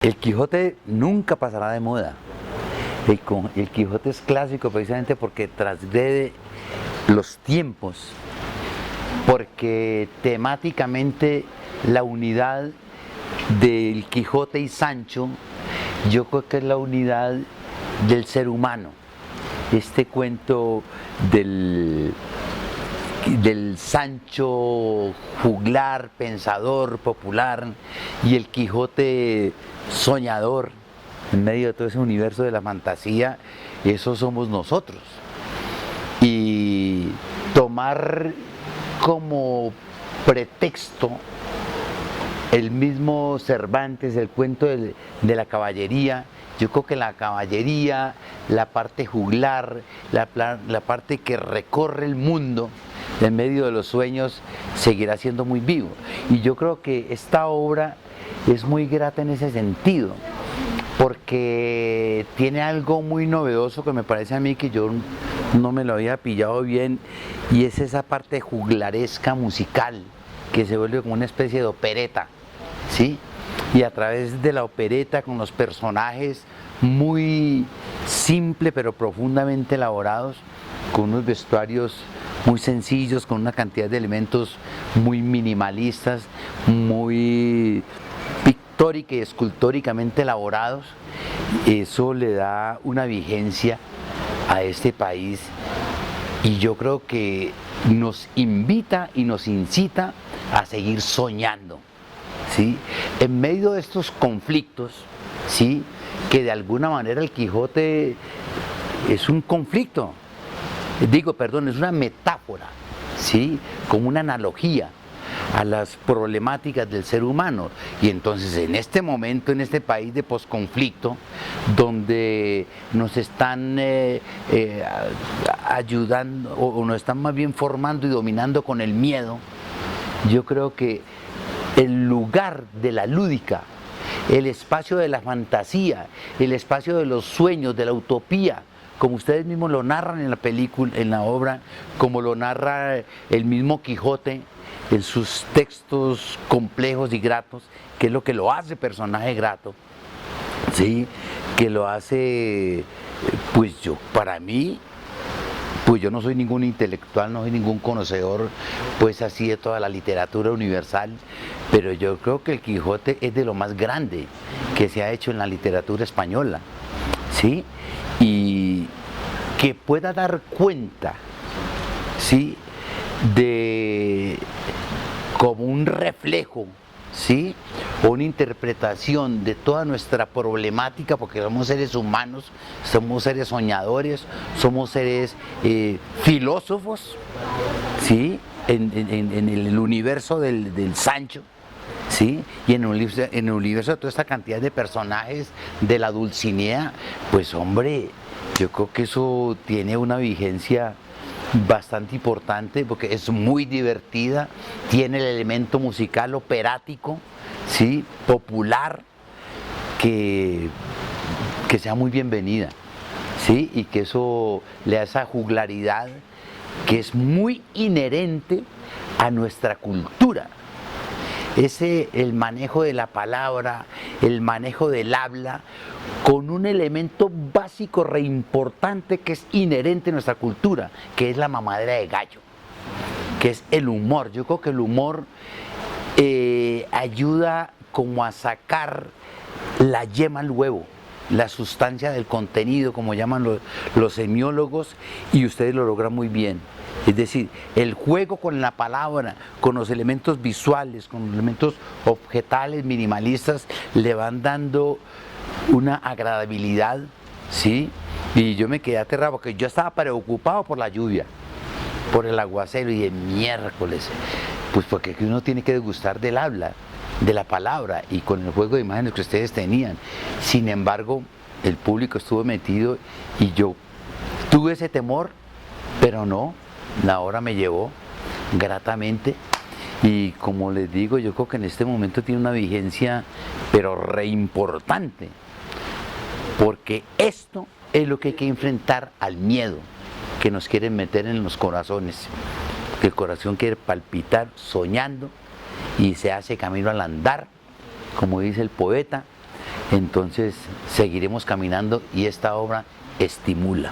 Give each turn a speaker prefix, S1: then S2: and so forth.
S1: El Quijote nunca pasará de moda. El Quijote es clásico precisamente porque transgrede los tiempos, porque temáticamente la unidad del Quijote y Sancho, yo creo que es la unidad del ser humano. Este cuento del Sancho juglar, pensador, popular, y el Quijote soñador, en medio de todo ese universo de la fantasía, eso somos nosotros. Y tomar como pretexto el mismo Cervantes, el cuento de la caballería. Yo creo que la caballería, la parte juglar, la parte que recorre el mundo en medio de los sueños, seguirá siendo muy vivo. Y yo creo que esta obra es muy grata en ese sentido, porque tiene algo muy novedoso que me parece a mí que yo no me lo había pillado bien, y es esa parte juglaresca musical que se vuelve como una especie de opereta, ¿sí? Y a través de la opereta, con los personajes muy simple pero profundamente elaborados, con unos vestuarios muy sencillos, con una cantidad de elementos muy minimalistas, muy pictórica y escultóricamente elaborados, eso le da una vigencia a este país, y yo creo que nos invita y nos incita a seguir soñando, ¿sí? En medio de estos conflictos, ¿sí?, que de alguna manera el Quijote es un conflicto, es una metáfora, ¿sí?, como una analogía a las problemáticas del ser humano. Y entonces en este momento, en este país de posconflicto, donde nos están ayudando, o nos están más bien formando y dominando con el miedo, yo creo que el lugar de la lúdica, el espacio de la fantasía, el espacio de los sueños, de la utopía, como ustedes mismos lo narran en la película, en la obra, como lo narra el mismo Quijote en sus textos complejos y gratos, que es lo que lo hace personaje grato, ¿sí?, que lo hace, pues para mí, pues yo no soy ningún intelectual, no soy ningún conocedor, pues así, de toda la literatura universal, pero yo creo que el Quijote es de lo más grande que se ha hecho en la literatura española, ¿sí?, y que pueda dar cuenta, ¿sí?, de como un reflejo, ¿sí?, o una interpretación de toda nuestra problemática, porque somos seres humanos, somos seres soñadores, somos seres filósofos, ¿sí?, en el universo del Sancho, ¿sí?, y en el universo de toda esta cantidad de personajes de la Dulcinea. Pues hombre, yo creo que eso tiene una vigencia bastante importante, porque es muy divertida, tiene el elemento musical operático, ¿sí?, popular, que sea muy bienvenida, ¿sí?, y que eso le da esa juglaridad que es muy inherente a nuestra cultura. El manejo de la palabra, el manejo del habla, con un elemento básico re importante que es inherente a nuestra cultura, que es la mamadera de gallo, que es el humor. Yo creo que el humor ayuda como a sacar la yema al huevo, la sustancia del contenido, como llaman los semiólogos, y ustedes lo logran muy bien. Es decir, el juego con la palabra, con los elementos visuales, con los elementos objetales, minimalistas, le van dando una agradabilidad, ¿sí? Y yo me quedé aterrado porque yo estaba preocupado por la lluvia, por el aguacero, y de miércoles, pues porque uno tiene que degustar del habla, de la palabra, y con el juego de imágenes que ustedes tenían. Sin embargo, el público estuvo metido y yo tuve ese temor, pero no, la obra me llevó gratamente. Y como les digo, yo creo que en este momento tiene una vigencia pero re importante, porque esto es lo que hay que enfrentar al miedo que nos quieren meter en los corazones, que el corazón quiere palpitar soñando y se hace camino al andar, como dice el poeta. entonces seguiremos caminando y esta obra estimula.